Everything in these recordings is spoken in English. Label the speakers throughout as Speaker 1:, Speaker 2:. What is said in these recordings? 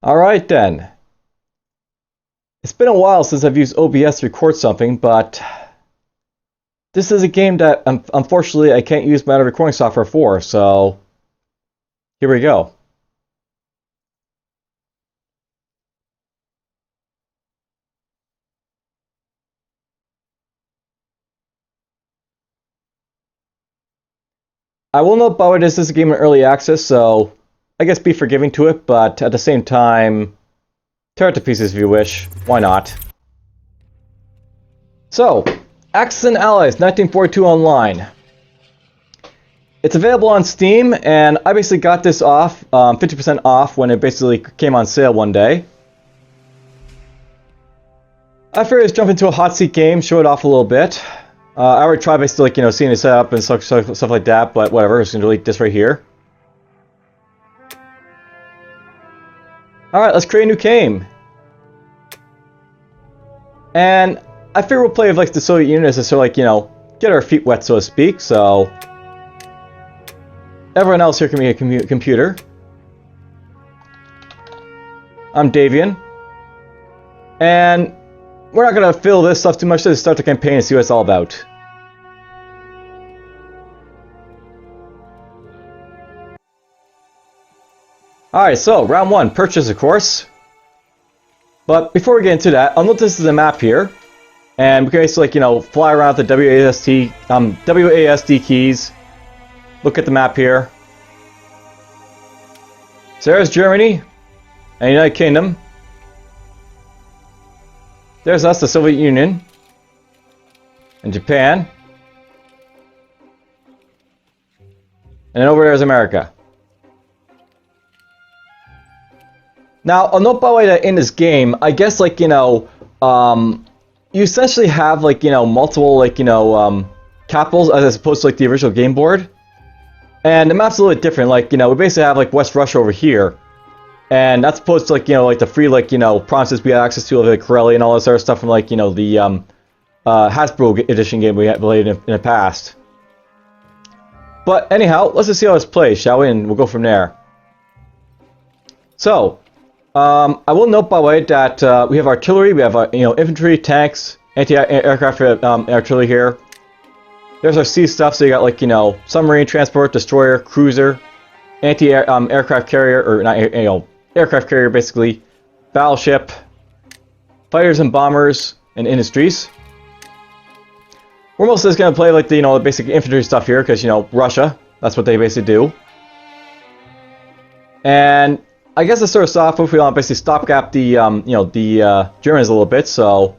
Speaker 1: Alright then. It's been a while since I've used OBS to record something, but this is a game that unfortunately I can't use my other recording software for, so here we go. I will note, by the way, this is a game in early access, so I guess be forgiving to it, but at the same time, tear it to pieces if you wish. Why not? So, Axis and Allies 1942 Online. It's available on Steam, and I basically got this off, 50% off when it basically came on sale one day. I figured let's jump into a hot seat game, show it off a little bit. I already tried basically, seeing the setup and stuff like that, but whatever, I'm just going to delete this right here. Alright, let's create a new game. And I figure we'll play with like the Soviet Union as to sort of get our feet wet, so to speak, so everyone else here can be a computer. I'm Davian. And we're not going to fill this stuff too much, let's start the campaign and see what it's all about. Alright, so round one, purchase, of course. But before we get into that, I'll note this is a map here. And we can basically, fly around the WASD keys. Look at the map here. So there's Germany and United Kingdom. There's us, the Soviet Union. And Japan. And then over there is America. Now, I'll note by the way that in this game, I guess you essentially have multiple capitals as opposed to the original game board. And the map's a little bit different. we basically have West Russia over here. And that's opposed to the free provinces we had access to, like Karelia and all this other stuff from the Hasbro edition game we had played in the past. But anyhow, let's just see how this plays, shall we? And we'll go from there. So, I will note, by the way, that we have artillery, we have infantry, tanks, anti-aircraft artillery here. There's our sea stuff, so you got submarine transport, destroyer, cruiser, aircraft carrier, or not aircraft carrier basically, battleship, fighters and bombers, and industries. We're mostly just gonna play the basic infantry stuff here because Russia, that's what they basically do. And I guess it's sort of soft if we want to basically stopgap the Germans a little bit, so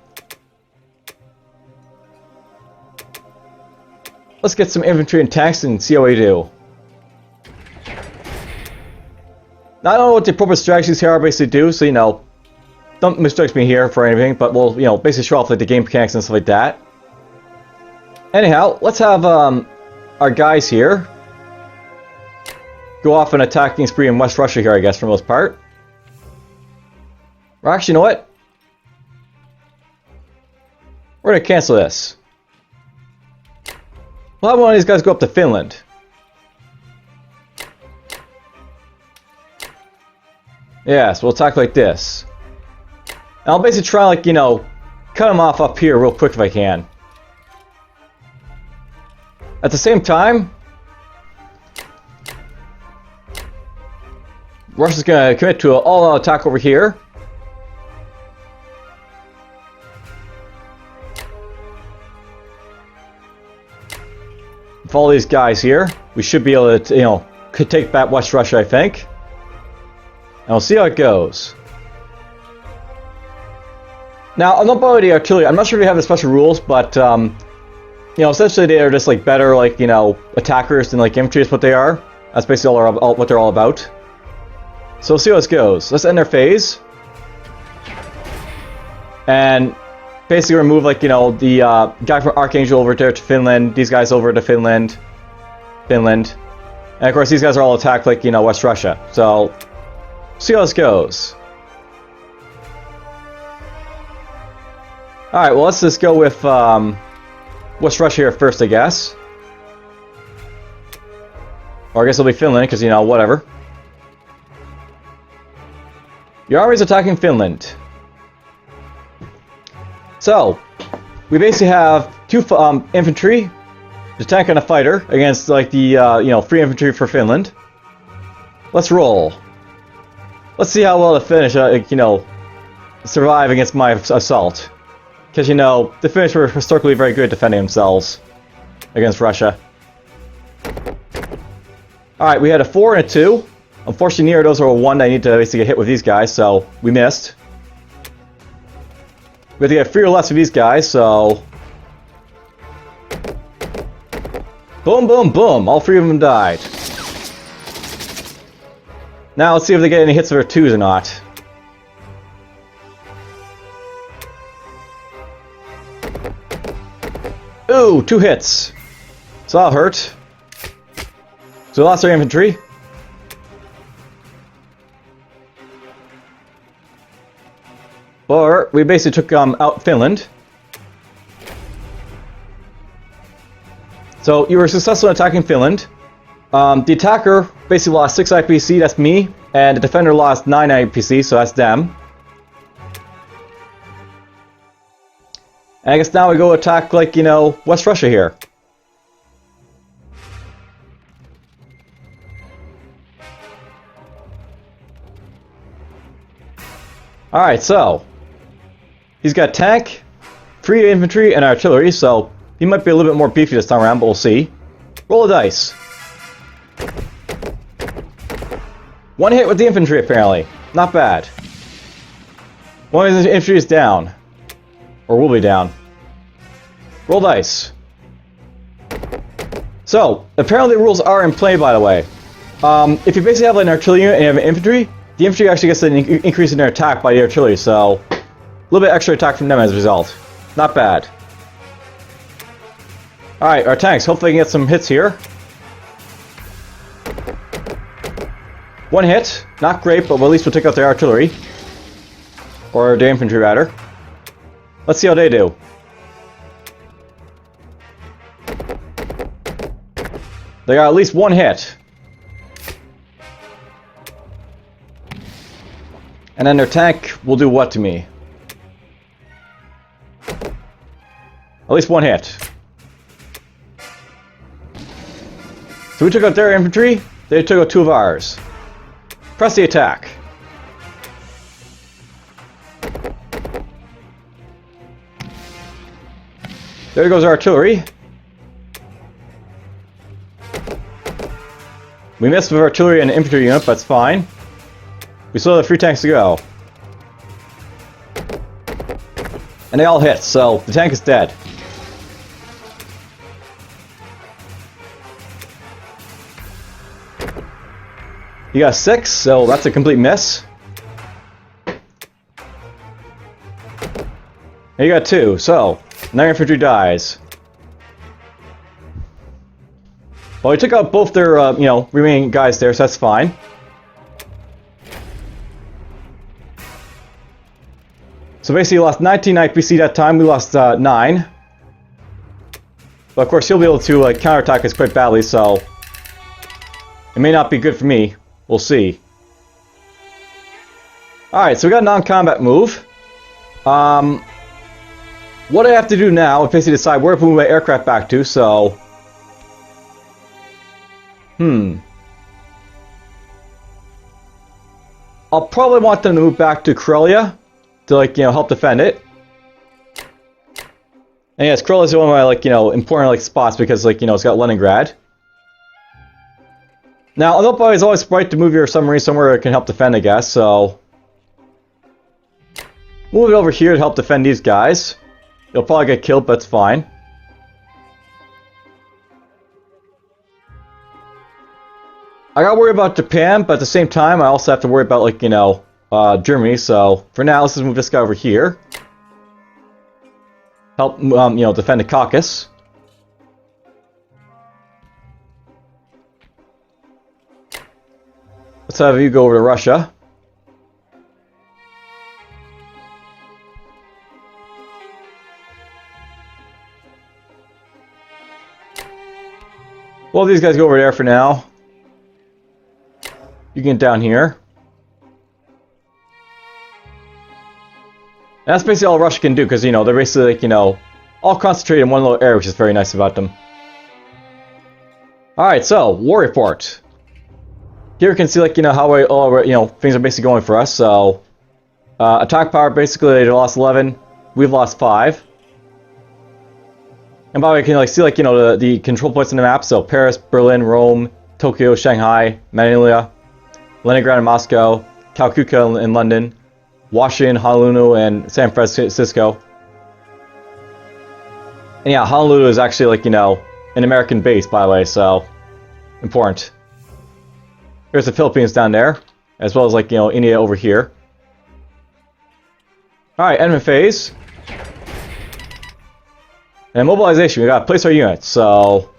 Speaker 1: let's get some infantry and tanks and see how we do. Now, I don't know what the appropriate strategies here are basically do, so don't mistake me here for anything, but we'll basically show off the game mechanics and stuff like that. Anyhow, let's have our guys here go off an attacking spree in West Russia here, I guess, for the most part. Or actually, you know what? We're going to cancel this. We'll have one of these guys go up to Finland. Yeah, so we'll attack like this. And I'll basically try, cut them off up here real quick if I can. At the same time, Russia's going to commit to an all-out attack over here. With all these guys here, we should be able to, could take back West Russia, I think. And we'll see how it goes. Now, I'm not about the artillery. I'm not sure if they have the special rules, but, essentially they are just, better, attackers than, infantry is what they are. That's basically what they're all about. So we'll see how this goes. Let's end their phase. And basically remove, the guy from Archangel over there to Finland, these guys over to Finland. And of course, these guys are all attacked West Russia. So, see how this goes. Alright, well, let's just go with West Russia here first, I guess. Or I guess it'll be Finland, because, whatever. Your army's attacking Finland. So, we basically have two infantry, the tank and a fighter, against like the free infantry for Finland. Let's roll. Let's see how well the Finnish, survive against my assault. Because, the Finnish were historically very good at defending themselves against Russia. Alright, we had a 4 and a 2. Unfortunately, neither of those are a 1 that I need to basically get hit with these guys, so we missed. We have to get 3 or less of these guys, so... Boom, boom, boom! All 3 of them died. Now let's see if they get any hits of their 2s or not. Ooh, 2 hits. So that'll hurt. So we lost our infantry. But we basically took out Finland. So you were successful in attacking Finland. The attacker basically lost 6 IPC, that's me. And the defender lost 9 IPC, so that's them. And I guess now we go attack, like, West Russia here. Alright, so... he's got tank, 3 infantry, and artillery, so he might be a little bit more beefy this time around, but we'll see. Roll a dice. 1 hit with the infantry, apparently. Not bad. One of the infantry is down. Or will be down. Roll dice. So, apparently rules are in play, by the way. If you basically have like, an artillery unit and you have an infantry, the infantry actually gets an increase in their attack by the artillery, so... a little bit extra attack from them as a result. Not bad. Alright, our tanks. Hopefully we can get some hits here. 1 hit. Not great, but at least we'll take out their artillery. Or their infantry, rather. Let's see how they do. They got at least 1 hit. And then their tank will do what to me? At least 1 hit. So we took out their infantry, they took out 2 of ours. Press the attack. There goes our artillery. We missed with artillery and infantry unit, but it's fine. We still have 3 tanks to go. And they all hit, so the tank is dead. You got 6, so that's a complete miss. And you got 2, so now your infantry dies. Well, we took out both their, remaining guys there, so that's fine. So basically, you lost 19 IPC that time. We lost 9. But of course, he'll be able to counterattack us quite badly, so it may not be good for me. We'll see. Alright, so we got a non-combat move. What I have to do now is basically decide where to move my aircraft back to, so... I'll probably want them to move back to Karelia to, help defend it. And yes, Karelia is one of my, important, spots because, it's got Leningrad. Now, Onopa is always right to move your submarine somewhere it can help defend, I guess, so... move it over here to help defend these guys. You'll probably get killed, but it's fine. I gotta worry about Japan, but at the same time, I also have to worry about, Germany, so... for now, let's just move this guy over here. Help, defend the Caucasus. Let's have you go over to Russia. Well, these guys go over there for now. You get down here. And that's basically all Russia can do, because, you know, they're basically, like, you know, all concentrated in one little area, which is very nice about them. Alright, so, war report. Here we can see, like, you know, how you know, things are basically going for us. So, attack power, basically, they lost 11. We've lost 5. And by the way, you can, like, see, like, you know, the control points on the map. So, Paris, Berlin, Rome, Tokyo, Shanghai, Manila, Leningrad and Moscow, Calcutta in London, Washington, Honolulu, and San Francisco. And yeah, Honolulu is actually, like, you know, an American base, by the way, so important. Here's the Philippines down there, as well as, like, you know, India over here. Alright, enemy phase. And mobilization, we gotta place our units, so...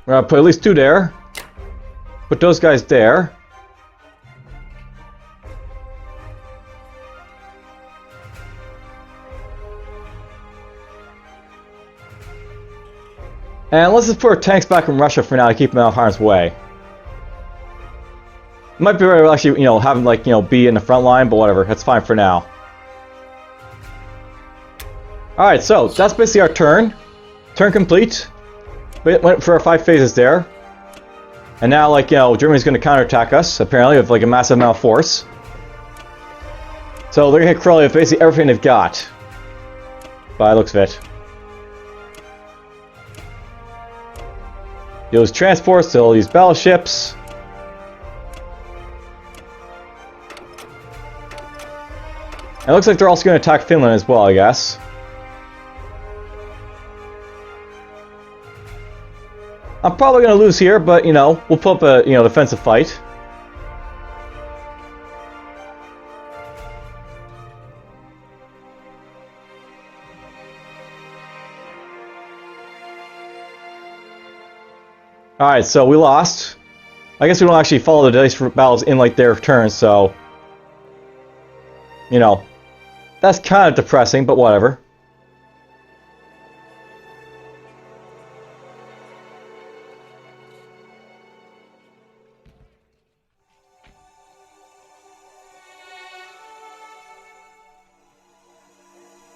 Speaker 1: we're gonna put at least 2 there. Put those guys there. And let's just put our tanks back in Russia for now to keep them out of harm's way. It might be better to actually, you know, have them, like, you know, be in the front line, but whatever, that's fine for now. Alright, so that's basically our turn. Turn complete. Went for our 5 phases there. And now, like, you know, Germany's going to counterattack us, apparently, with, like, a massive amount of force. So they're going to hit Karelia with basically everything they've got. By the looks of it. They'll use transports, they'll use battleships. And it looks like they're also going to attack Finland as well, I guess. I'm probably going to lose here, but, you know, we'll put up a, you know, defensive fight. Alright, so we lost. I guess we don't actually follow the dice for battles in, like, their turns, so... you know, that's kind of depressing, but whatever.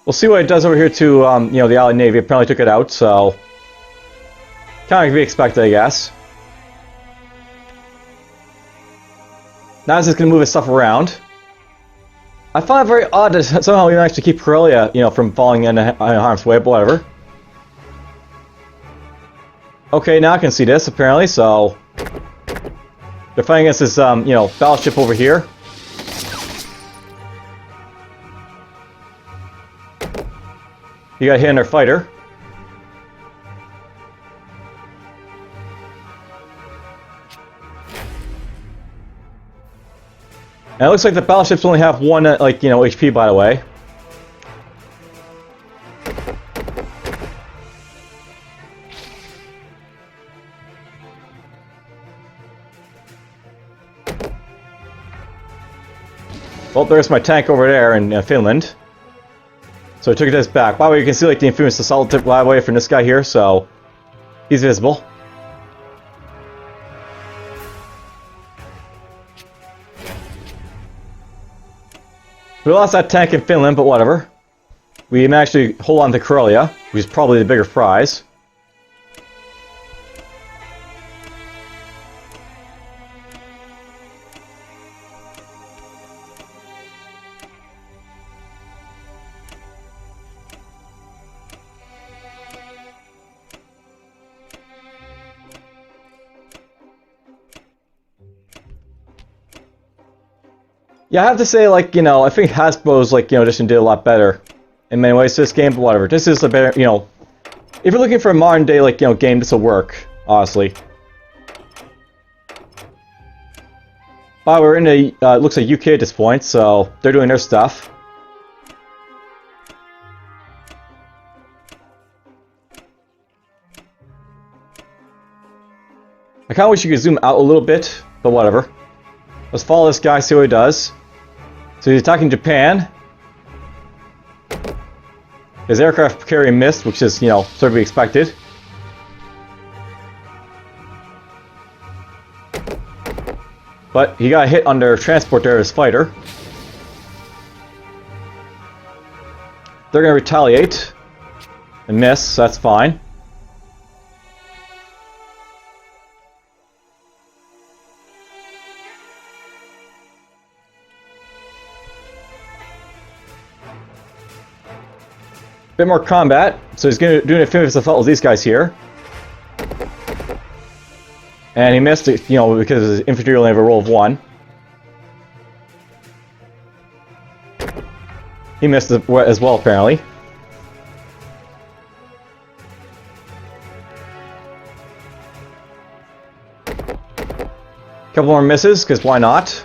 Speaker 1: We'll see what it does over here to, you know, the Allied Navy. Apparently took it out, so... kind of be expected, I guess. Now it's just going to move his stuff around. I find it very odd that somehow we managed to keep Karelia, you know, from falling in harm's way, but whatever. Okay, now I can see this, apparently, so... they're fighting against this, you know, battleship over here. You got hit in their fighter. And it looks like the battleships only have 1, like, you know, HP, by the way. Well, there's my tank over there in Finland. So I took this back. By the way, you can see, like, the infamous assault tip, by the way, from this guy here, so... he's visible. We lost that tank in Finland, but whatever. We managed to hold on to Karelia, which is probably the bigger prize. Yeah, I have to say, like, you know, I think Hasbro's, like, you know, edition did a lot better in many ways to this game, but whatever. This is a better, you know, if you're looking for a modern day, like, you know, game, this will work, honestly. But we're in a, it looks like UK at this point, so they're doing their stuff. I kind of wish you could zoom out a little bit, but whatever. Let's follow this guy, see what he does. So he's attacking Japan. His aircraft carrier missed, which is, you know, sort of be expected. But he got hit under transport there, his fighter. They're going to retaliate and miss, so that's fine. Bit more combat, so he's going to do an amphibious assault with these guys here. And he missed it, you know, because his infantry only have a roll of 1. He missed it as well, apparently. Couple more misses, because why not?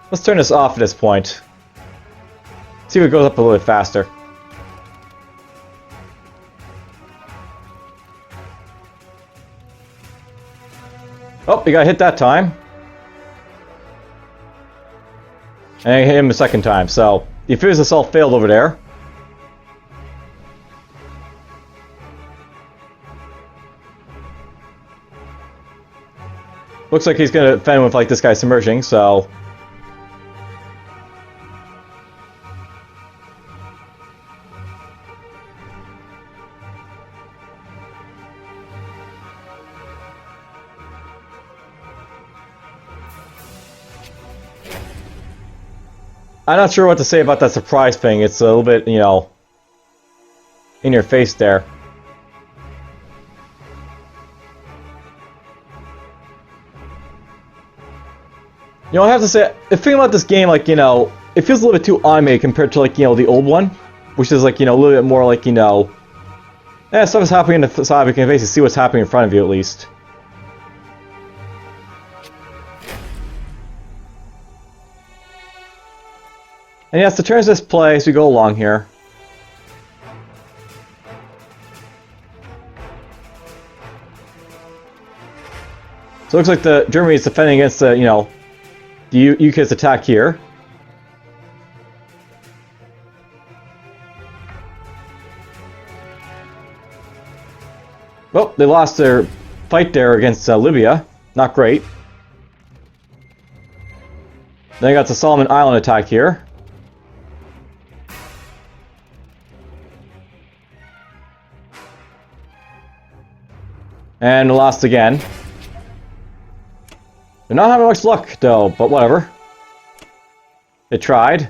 Speaker 1: Let's turn this off at this point. See if it goes up a little bit faster. Oh, he got hit that time. And I hit him the second time, so the amphibious assault failed over there. Looks like he's gonna defend with like this guy submerging, so. I'm not sure what to say about that surprise thing. It's a little bit, you know, in your face there. You know, I have to say, the thing about this game, like, you know, it feels a little bit too anime compared to, like, you know, the old one, which is, like, you know, a little bit more, like, you know, stuff is happening in the side, you can basically see what's happening in front of you, at least. And yes, the turns this play as we go along here. So it looks like the Germany is defending against the, you know, the UK's attack here. Well, they lost their fight there against Libya. Not great. Then I got the Solomon Island attack here. And lost again. They're not having much luck, though, but whatever. They tried.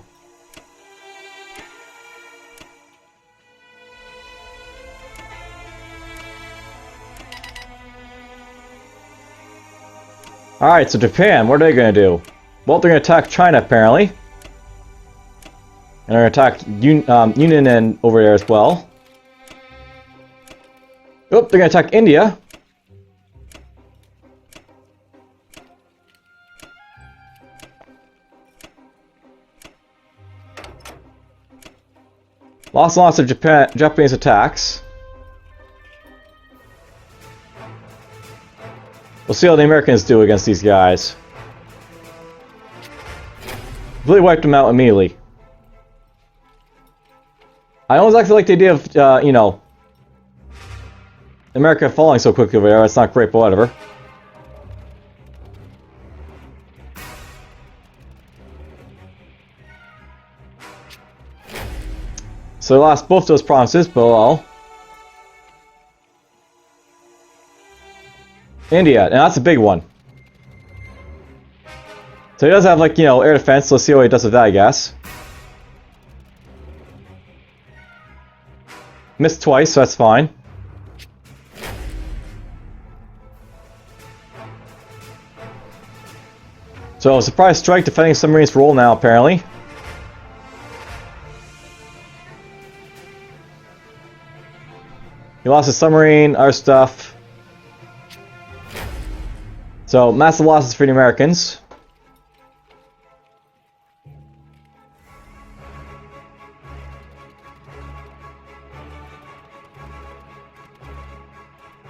Speaker 1: Alright, so Japan, what are they going to do? Well, they're going to attack China, apparently. And they're going to attack Yunnan over there as well. Oh, they're going to attack India. Lots of Japanese attacks. We'll see how the Americans do against these guys. Really wiped them out immediately. I don't exactly like the idea of, you know, America falling so quickly over there. It's not great, but whatever. So they lost both those provinces, but well. India, and that's a big one. So he does have, like, you know, air defense, so let's see what he does with that, I guess. Missed twice, so that's fine. So, surprise strike, defending submarines roll now, apparently. He lost his submarine, our stuff. So, massive losses for the Americans.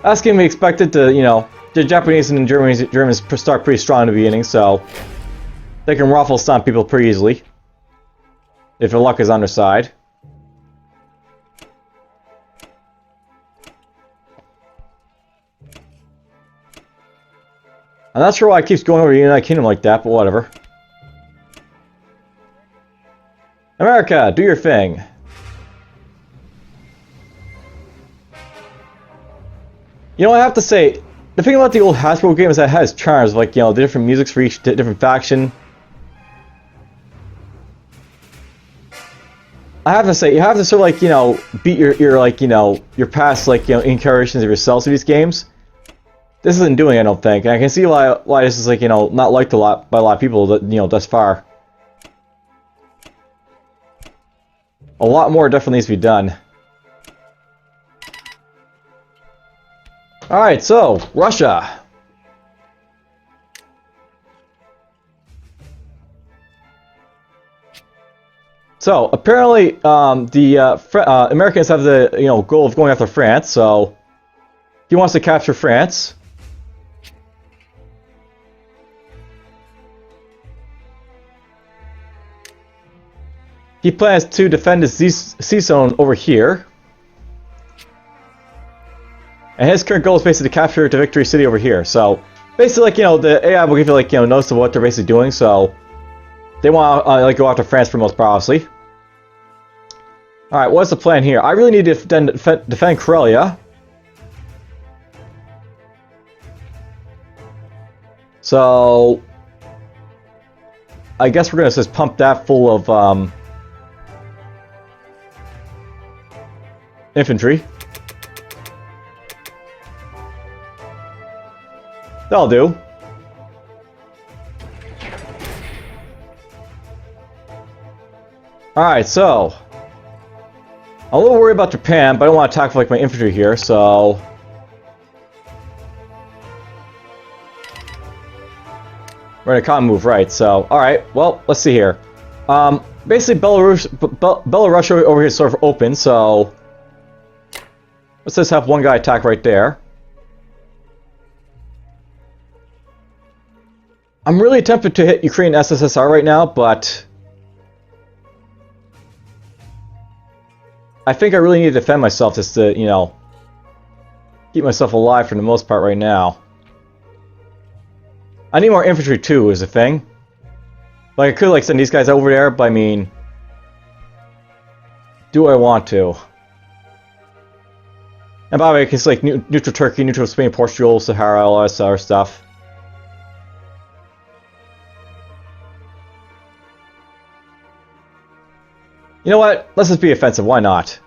Speaker 1: As can be expected, to, you know, the Japanese and Germans start pretty strong in the beginning, so They can ruffle stun people pretty easily. If your luck is on their side. I'm not sure why it keeps going over the United Kingdom like that, but whatever. America, do your thing. You know, I have to say, the thing about the old Hasbro game is that it has charms, like, you know, the different musics for each different faction. I have to say, you have to sort of, like, you know, beat your like, you know, your past, like, you know, incarnations of yourselves to these games. This isn't doing it, I don't think. And I can see why this is, like, you know, not liked by a lot of people, that, you know, thus far. A lot more definitely needs to be done. Alright, so, Russia. So, apparently, the Americans have the, you know, goal of going after France, so he wants to capture France. He plans to defend his sea zone over here. And his current goal is basically to capture the Victory City over here. So, basically, like, you know, the AI will give you, like, you know, notice of what they're basically doing, so they want to, like, go after France for most probably. Alright, what's the plan here? I really need to defend Karelia. So, I guess we're going to just pump that full of, infantry. That'll do. Alright, so I'm a little worried about Japan, but I don't want to attack with, like, my infantry here, so we're in a common move, right? So, alright, well, let's see here. Basically, Belarus over here is sort of open, so let's just have one guy attack right there. I'm really tempted to hit Ukraine SSSR right now, but I think I really need to defend myself just to, you know, keep myself alive for the most part right now. I need more infantry too, is the thing. Like, I could, like, send these guys over there, but I mean, do I want to? And by the way, it's like neutral Turkey, neutral Spain, Portugal, Sahara, all that other stuff. You know what? Let's just be offensive. Why not?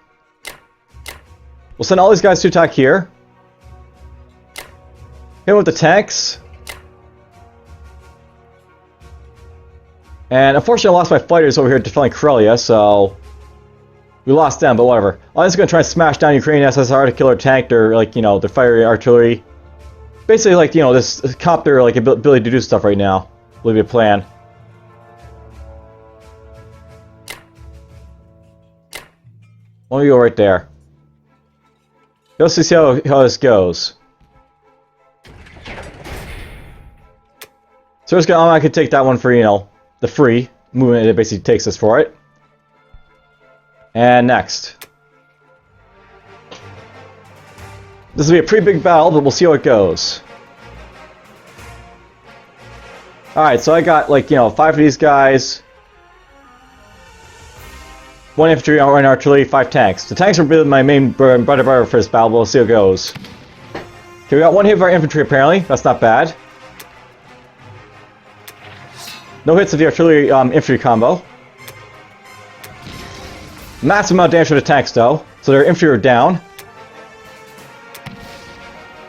Speaker 1: We'll send all these guys to attack here. Hit him with the tanks. And unfortunately, I lost my fighters over here defending Karelia, so we lost them, but whatever. I'm just going to try and smash down Ukrainian SSR to kill their tank, their, like, you know, their fire artillery. Basically, like, you know, this cop their, like, ability to do stuff right now. Will be a plan. Let me go right there. Let's see how this goes. So I could take that one for, you know, the free movement it basically takes us for it. And next. This will be a pretty big battle, but we'll see how it goes. Alright, so I got, like, you know, 5 of these guys. 1 infantry, 1 artillery, 5 tanks. The tanks are really my main bread and butter for this battle, but we'll see how it goes. Okay, we got 1 hit of our infantry apparently. That's not bad. No hits of the artillery infantry combo. Massive amount of damage to the tanks though, so their infantry are down.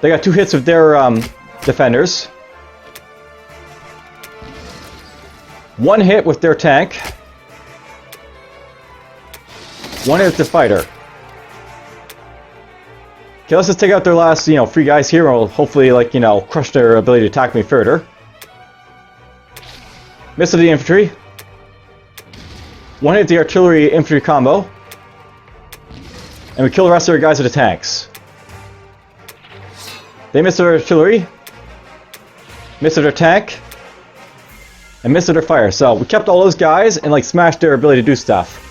Speaker 1: They got 2 hits of their defenders. 1 hit with their tank. 1 hit with the fighter. Okay, let's just take out their last, you know, 3 guys here, and we'll hopefully, like, you know, crush their ability to attack me further. Miss of the infantry. 1 hit the artillery infantry combo. And we kill the rest of their guys with the tanks. They miss their artillery. Miss their tank. and missed their fire. So we kept all those guys and like smashed their ability to do stuff.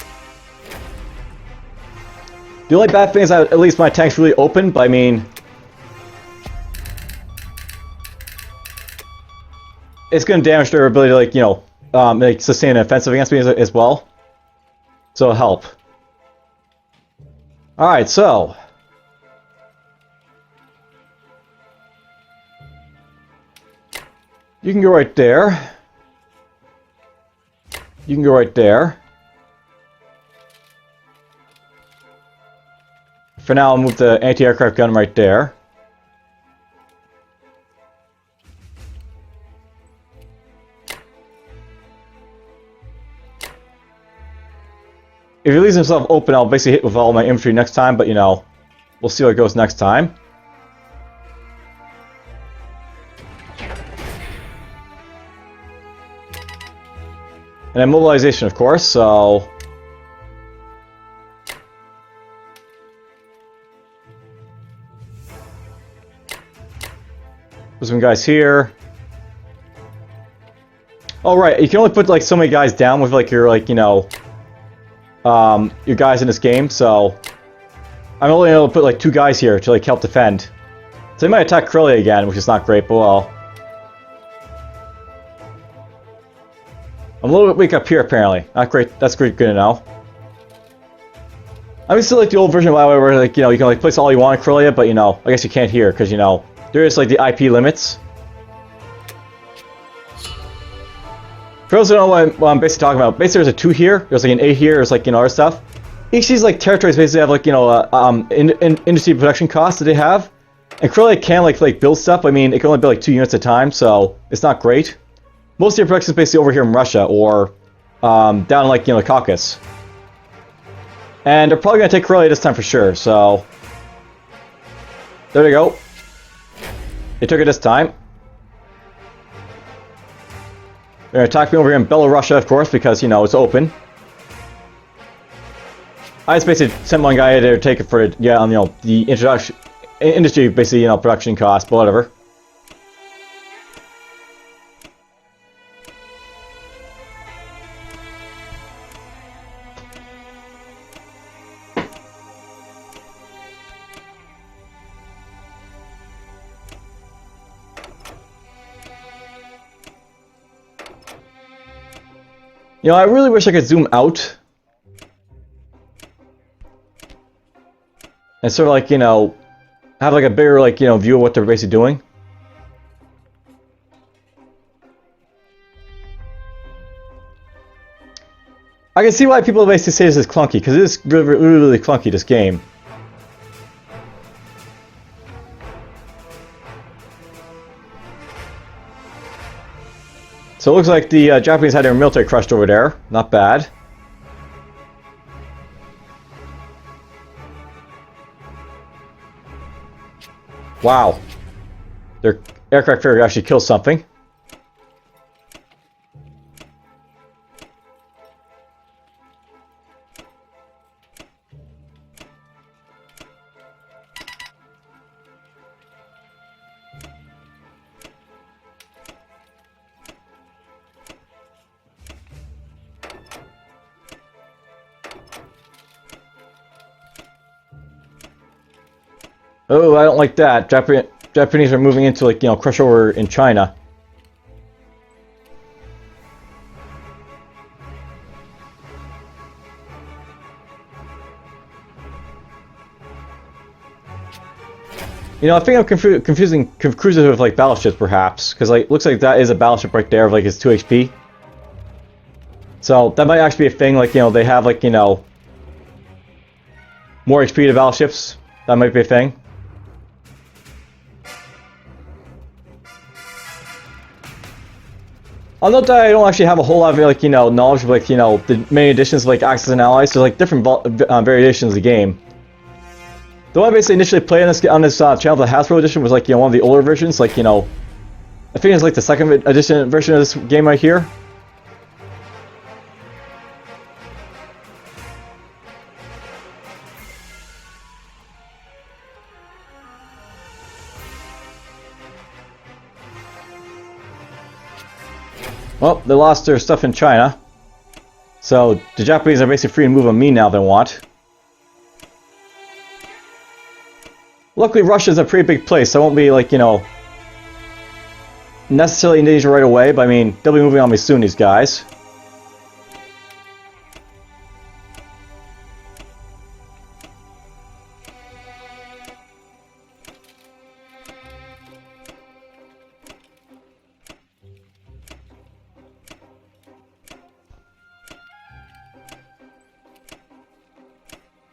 Speaker 1: The only bad thing is that at least my tank's really open, but I mean, it's going to damage their ability to like, you know, like sustain an offensive against me as well. So it'll help. Alright, so you can go right there. You can go right there. For now, I'll move the anti-aircraft gun right there. If he leaves himself open, I'll basically hit with all my infantry next time, but you know, we'll see how it goes next time. And then mobilization, of course, so put some guys here. Oh right, you can only put like so many guys down with like your like, you know, your guys in this game, so I'm only able to put like 2 guys here to like help defend. So they might attack Corellia again, which is not great, but well. I'm a little bit weak up here apparently. Not great. That's great. Good to know. I mean, still like the old version of WoW where like, you know, you can like place all you want in Corellia, but you know, I guess you can't here because you know there is like the IP limits. For those who don't know what I'm basically talking about, basically there's a 2 here, there's like an 8 here, there's like, you know, other stuff. Each of these like territories basically have like, you know, industry production costs that they have. And Corellia can like build stuff, I mean, it can only build like 2 units at a time, so it's not great. Most of your production is basically over here in Russia, or down in like, you know, the Caucasus. And they're probably going to take Corellia this time for sure, so there they go. They took it this time. They're going to attack me over here in Belorussia, of course, because, you know, it's open. I just basically sent one guy there to take it for, yeah, on, you know, the industry, basically, you know, production cost, but whatever. You know, I really wish I could zoom out. And sort of like, you know, have like a bigger, like, you know, view of what they're basically doing. I can see why people basically say this is clunky, because it is really, really, really clunky, this game. So it looks like the Japanese had their military crushed over there. Not bad. Wow. Their aircraft carrier actually killed something. Oh, I don't like that. Japanese are moving into, like, you know, crush over in China. You know, I think I'm confusing cruisers with, like, battleships, perhaps. Because, like, looks like that is a battleship right there, of, like, it's 2 HP. So, that might actually be a thing, like, you know, they have, like, you know, more HP to battleships. That might be a thing. I'll note that I don't actually have a whole lot of, like, you know, knowledge of, like, you know, the many editions of, like, Axis and Allies. There's, like, different variations of the game. The one I basically initially played on this channel, the Hasbro edition, was, like, you know, one of the older versions. Like, you know, I think it's, like, the 2nd edition version of this game right here. Well, they lost their stuff in China. So, the Japanese are basically free to move on me now if they want. Luckily, Russia's a pretty big place, so I won't be, like, you know, necessarily in danger right away, but I mean, they'll be moving on me soon, these guys.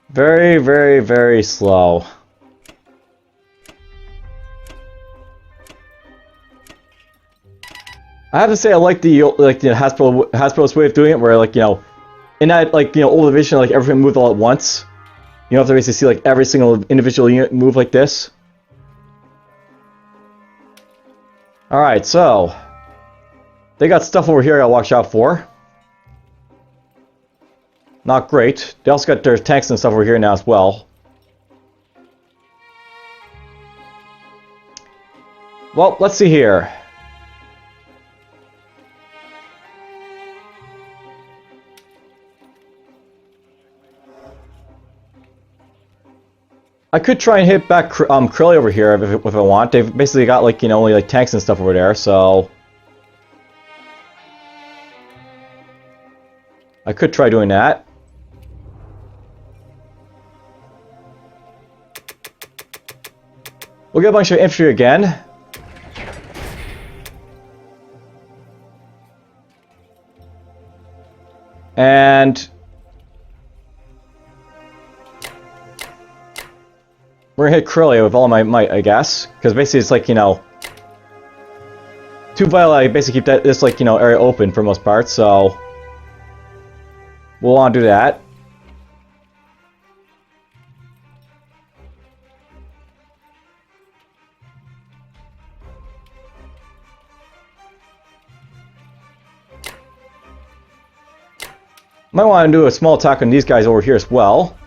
Speaker 1: Very, very, very slow. I have to say I like the Hasbro's way of doing it, where like in that old division, like everything moved all at once. You don't have to basically see like every single individual unit move like this. All right, so they got stuff over here I gotta watch out for. Not great. They also got their tanks and stuff over here now as well. Well, let's see here. I could try and hit back Curly over here if I want. They've basically got like only like tanks and stuff over there, so I could try doing that. We'll get a bunch of infantry again. And we're gonna hit Curly with all my might, I guess. Because basically it's like, too vital I basically keep this like, area open for most parts, so we'll want to do that. Might want to do a small attack on these guys over here as well.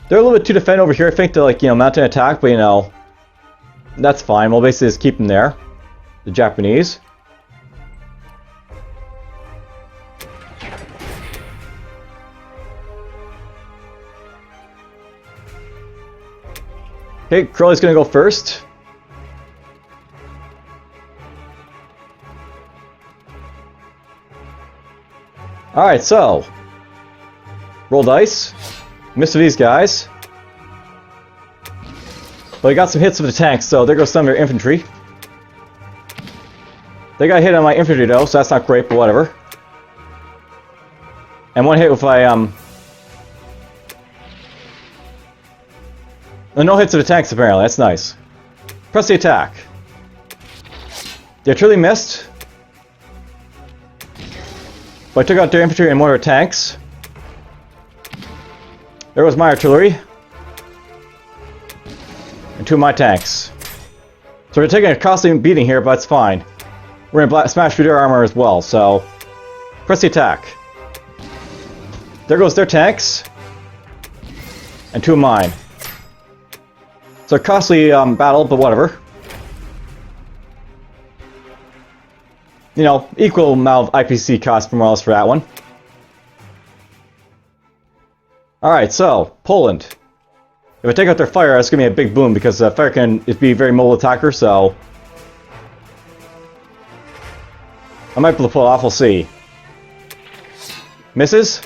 Speaker 1: They're a little bit too defend over here. I think to like mount an attack, but that's fine. We'll basically just keep them there. The Japanese. Okay, Curly's gonna go first. Alright, so roll dice. Missed these guys. But I got some hits with the tanks, so there goes some of their infantry. They got hit on my infantry though, so that's not great, but whatever. And one hit if no hits to the tanks apparently, that's nice. Press the attack. They truly missed. But I took out their infantry and one of their tanks. There was my artillery. And two of my tanks. So we're taking a costly beating here, but it's fine. We're gonna smash through their armor as well, so press the attack. There goes their tanks. And two of mine. So a costly battle, but whatever. Equal amount of IPC cost more or less for that one. Alright, so, Poland. If I take out their fire, that's going to be a big boom, because fire can be a very mobile attacker, so I might be able to pull it off, we'll see. Misses?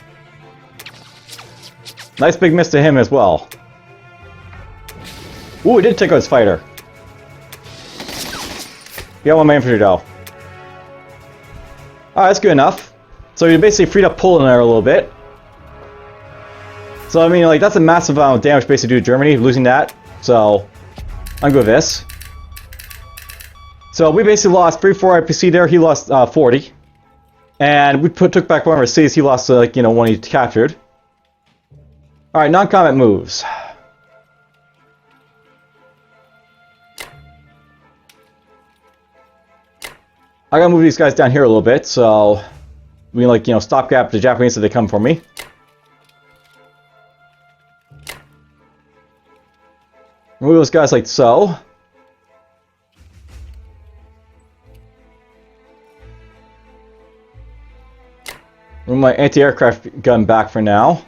Speaker 1: Nice big miss to him as well. Ooh, he did take out his fighter. He got one of my infantry though. Alright, that's good enough. So you basically freed up Poland there a little bit. So I mean, like, that's a massive amount of damage basically due to Germany, losing that. So I'm good with this. So we basically lost 3-4 IPC there, he lost 40. And we took back one of our cities, he lost one he captured. Alright, non-combat moves. I gotta move these guys down here a little bit, so we can stopgap the Japanese if they come for me. Move those guys like so. Move my anti-aircraft gun back for now.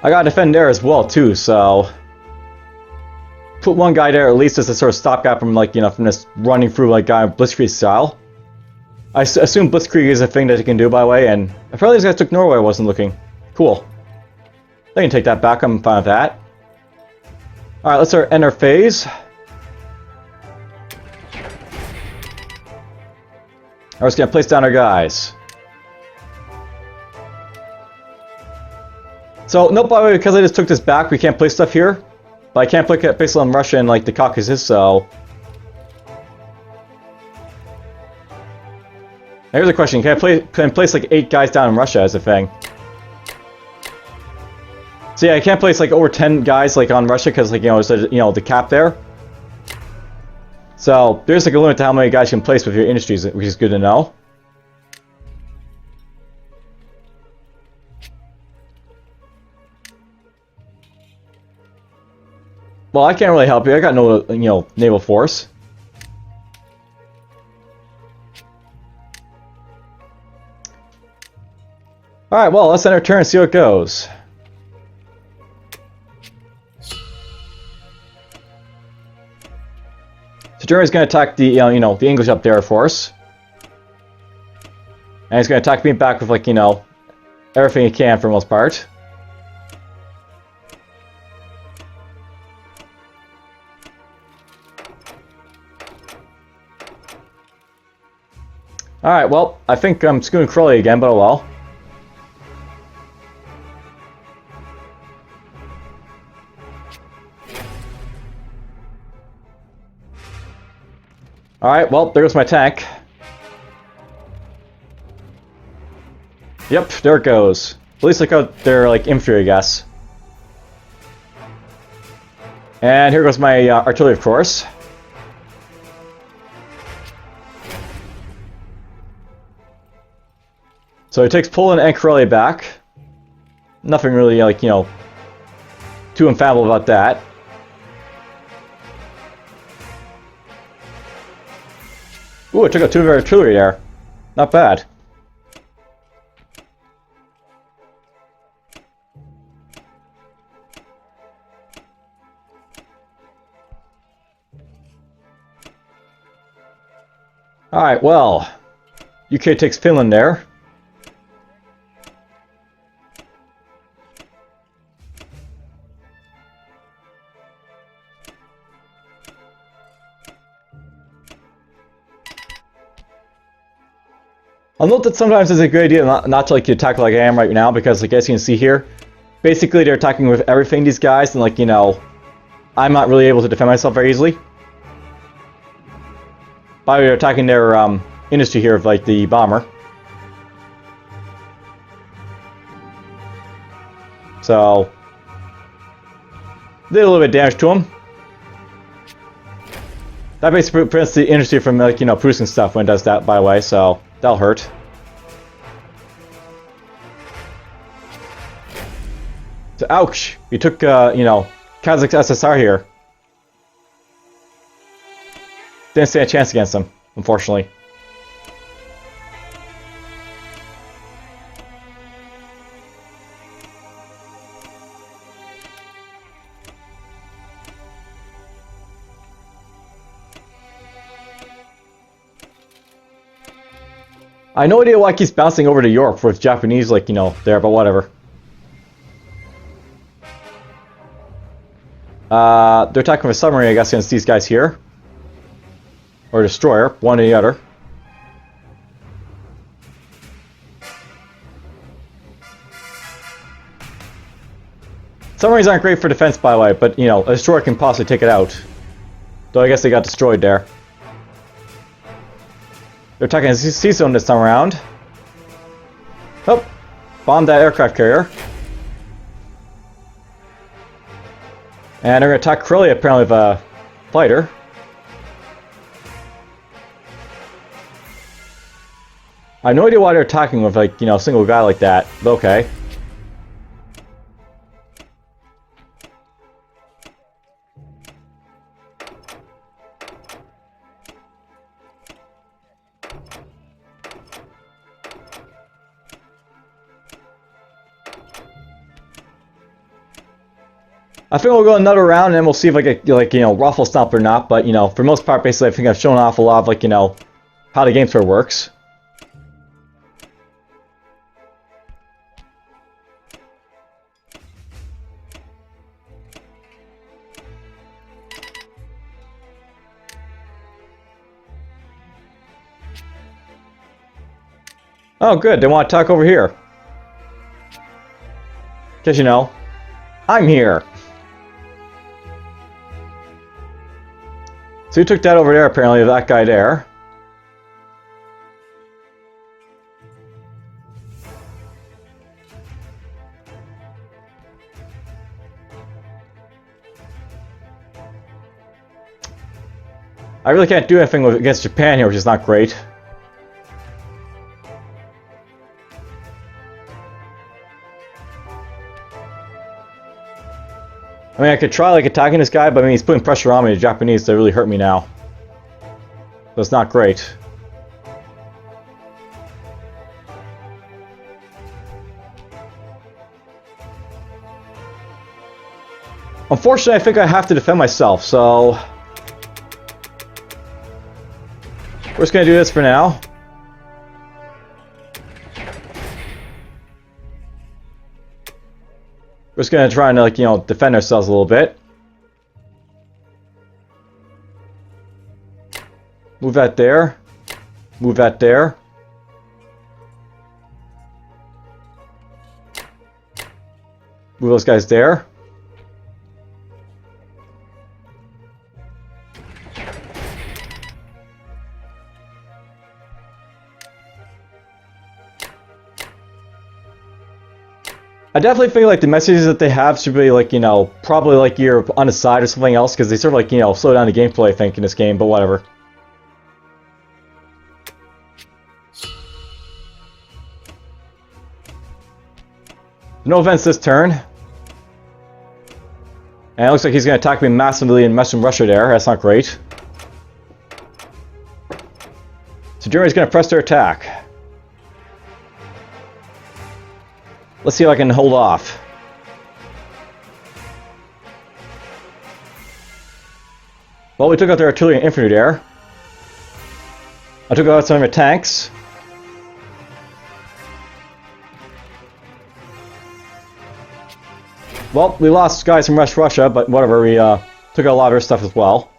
Speaker 1: I gotta defend there as well too, so put one guy there at least as a sort of stopgap from like, you know, from this running through like guy Blitzkrieg style. I assume Blitzkrieg is a thing that you can do, by the way, and apparently these guys took Norway. I wasn't looking. Cool. They can take that back. I'm fine with that. All right, let's end our phase. We're just gonna place down our guys. So, no, by the way, because I just took this back, we can't place stuff here. But I can't place it on Russia and, like, the Caucasus, so... Here's a question. Can I place, like, 8 guys down in Russia as a thing? So, yeah, I can't place, like, over 10 guys, like, on Russia, because, like, you know, there's, a, you know, the cap there. So, there's, like, a limit to how many guys you can place with your industries, which is good to know. Well, I can't really help you. I got no, you know, naval force. Alright, well, let's end our turn and see how it goes. So Germany's going to attack the, you know, the English up there, of course. And he's going to attack me back with, like, you know, everything he can for the most part. Alright, well, I think I'm screwing Crowley again, but oh well. Alright, well, there goes my tank. Yep, there it goes. At least look out their, like, infantry, I guess. And here goes my artillery, of course. So it takes Poland and Karelia back. Nothing really, like, you know, too infallible about that. Ooh, I took out 2 of our artillery there. Not bad. Alright, well, UK takes Finland there. I'll note that sometimes it's a good idea not to like attack like I am right now, because like as you can see here, basically they're attacking with everything, these guys, and like, you know, I'm not really able to defend myself very easily. By the way, they're attacking their industry here of like the bomber. So did a little bit of damage to him. That basically prevents the industry from, like, you know, producing stuff when it does that, by the way, so that'll hurt. So, ouch! We took, you know, Kazakh SSR here. Didn't stand a chance against them, unfortunately. I have no idea why it keeps bouncing over to Europe with Japanese, like, you know, there, but whatever. They're attacking with a submarine, I guess, against these guys here. Or a destroyer, one or the other. Submarines aren't great for defense, by the way, but, you know, a destroyer can possibly take it out. Though I guess they got destroyed there. They're attacking a sea zone this time around. Oh, bombed that aircraft carrier. And they're going to attack Karelia apparently with a fighter. I have no idea why they're attacking with, like, you know, a single guy like that, but okay. I think we'll go another round and then we'll see if I get, like, you know, Ruffle Stomp or not. But, you know, for the most part, basically, I think I've shown off a lot of, like, you know, how the game sort of works. Oh, good. They want to talk over here. Because, you know, I'm here. So you took that over there, apparently, that guy there. I really can't do anything against Japan here, which is not great. I mean, I could try, like, attacking this guy, but I mean, he's putting pressure on me, the Japanese, to really hurt me now. So it's not great. Unfortunately, I think I have to defend myself, so... we're just gonna do this for now. We're just gonna try and, like, you know, defend ourselves a little bit. Move that there. Move that there. Move those guys there. I definitely think, like, the messages that they have should be, like, you know, probably, like, you're on the side or something else, because they sort of, like, you know, slow down the gameplay, I think, in this game, but whatever. No events this turn. And it looks like he's going to attack me massively and mess with Russia there. That's not great. So Germany's going to press their attack. Let's see if I can hold off. Well, we took out their artillery and infantry there. I took out some of their tanks. Well, we lost guys from West Russia, but whatever, we took out a lot of their stuff as well.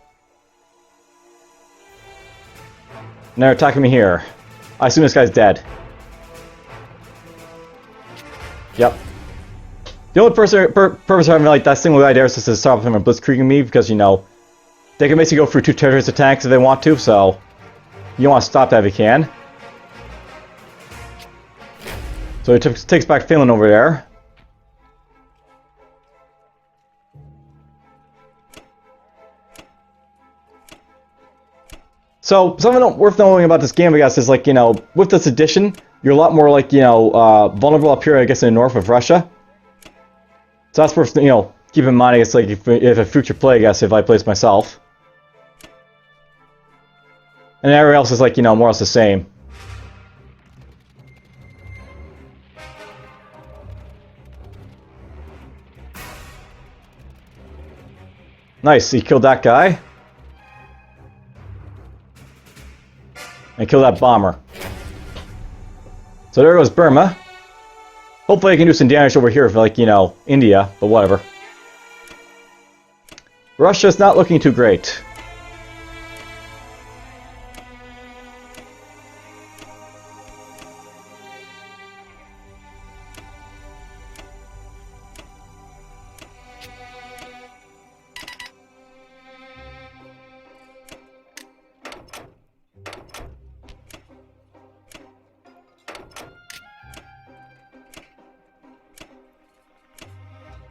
Speaker 1: And they're attacking me here. I assume this guy's dead. Yep. The only purpose of having, like, that single guy there is just to stop him from blitzkrieging me, because, you know, they can basically go through 2 territories of tanks if they want to, so you want to stop that if you can. So he takes back Finland over there. So, something worth knowing about this game, I guess, is, like, you know, with this edition, you're a lot more, like, you know, vulnerable up here, I guess, in the north of Russia. So that's worth, you know, keep in mind, I guess, like, if a future play, I guess, if I play this myself. And everywhere else is, like, you know, more or less the same. Nice, he killed that guy. And kill that bomber. So there goes Burma. Hopefully I can do some damage over here for, like, you know, India, but whatever. Russia's not looking too great.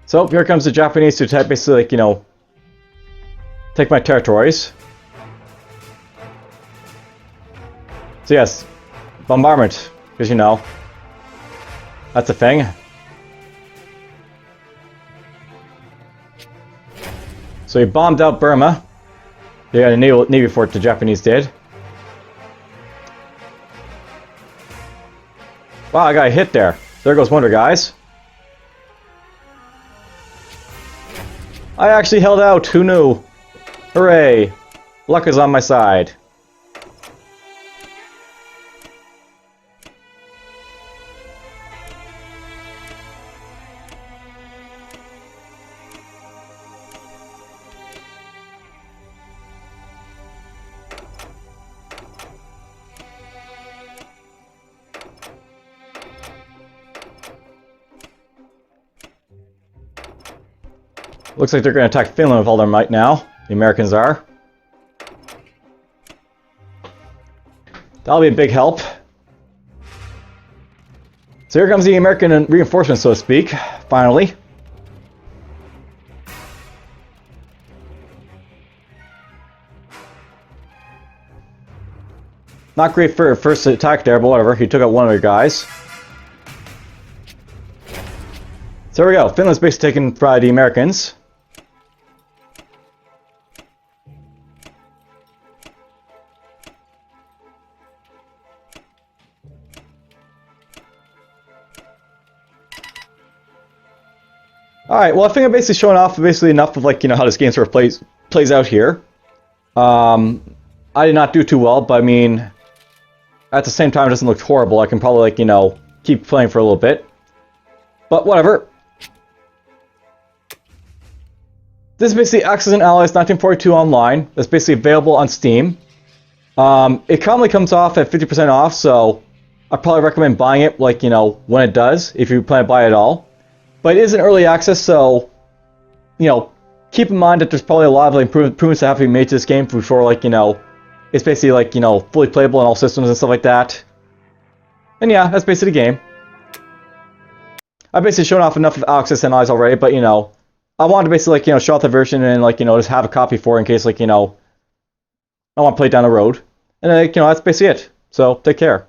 Speaker 1: So here comes the Japanese to basically, like, you know, take my territories. So yes, bombardment, because, you know, that's a thing. So he bombed out Burma. They had a navy fort, the Japanese did. Wow, I got a hit there. There goes one of their guys. I actually held out. Who knew? Hooray! Luck is on my side. Looks like they're going to attack Finland with all their might now. The Americans are. That'll be a big help. So here comes the American reinforcements, so to speak, finally. Not great for first attack there, but whatever. He took out one of their guys. So there we go. Finland's basically taken by the Americans. Alright, well I think I'm basically showing off basically enough of like, how this game sort of plays out here. I did not do too well, but I mean, at the same time it doesn't look horrible. I can probably like, keep playing for a little bit. But whatever. This is basically Axis and Allies 1942 Online. That's basically available on Steam. It commonly comes off at 50% off, so I probably recommend buying it like, when it does, if you plan to buy it at all. But it is an early access, so, keep in mind that there's probably a lot of like, improvements that have to be made to this game before, like, it's basically like, fully playable on all systems and stuff like that. And yeah, that's basically the game. I've basically shown off enough of Axis and Allies already, but, I wanted to basically, like, show off the version and, like, just have a copy for it in case, like, I want to play it down the road. And, that's basically it. So, take care.